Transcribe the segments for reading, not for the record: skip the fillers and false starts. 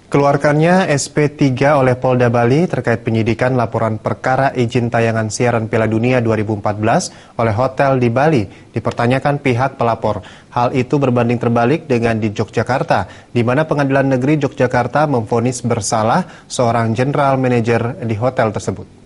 Keluarkannya SP3 oleh Polda Bali terkait penyidikan laporan perkara izin tayangan siaran Piala Dunia 2014 oleh hotel di Bali dipertanyakan pihak pelapor. Hal itu berbanding terbalik dengan di Yogyakarta, di mana Pengadilan Negeri Yogyakarta memvonis bersalah seorang general manager di hotel tersebut.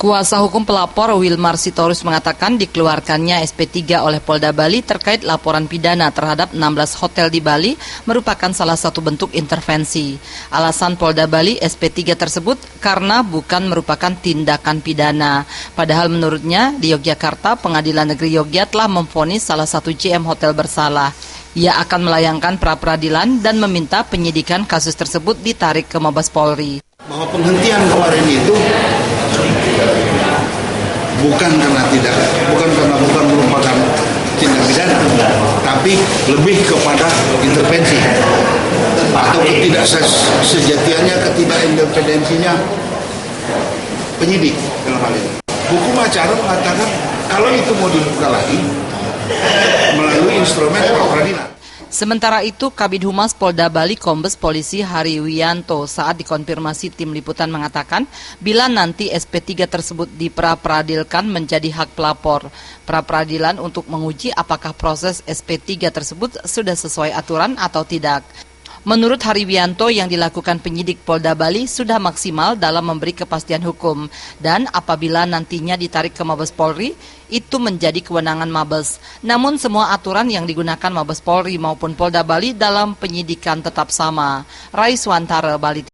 Kuasa hukum pelapor Wilmar Sitorus mengatakan dikeluarkannya SP3 oleh Polda Bali terkait laporan pidana terhadap 16 hotel di Bali merupakan salah satu bentuk intervensi. Alasan Polda Bali SP3 tersebut karena bukan merupakan tindakan pidana. Padahal menurutnya di Yogyakarta Pengadilan Negeri Yogyakarta telah memvonis salah satu GM hotel bersalah. Ia akan melayangkan pra-peradilan dan meminta penyidikan kasus tersebut ditarik ke Mabes Polri. Bahwa penghentian kemarin itu bukan karena bukan merupakan tindak pidana, tapi lebih kepada intervensi atau ketidaksejatiannya, ketidakindependensinya penyidik dalam hal ini. Hukum acara mengatakan kalau itu mau dibuka lagi melalui instrumen pra-peradilan. Sementara itu, Kabid Humas Polda Bali Kombes Polisi Hari Wiyanto saat dikonfirmasi tim liputan mengatakan bila nanti SP3 tersebut dipra-peradilkan menjadi hak pelapor. Pra-peradilan untuk menguji apakah proses SP3 tersebut sudah sesuai aturan atau tidak. Menurut Hari Wiyanto, yang dilakukan penyidik Polda Bali sudah maksimal dalam memberi kepastian hukum dan apabila nantinya ditarik ke Mabes Polri, itu menjadi kewenangan Mabes. Namun semua aturan yang digunakan Mabes Polri maupun Polda Bali dalam penyidikan tetap sama. Raiswantara, Bali.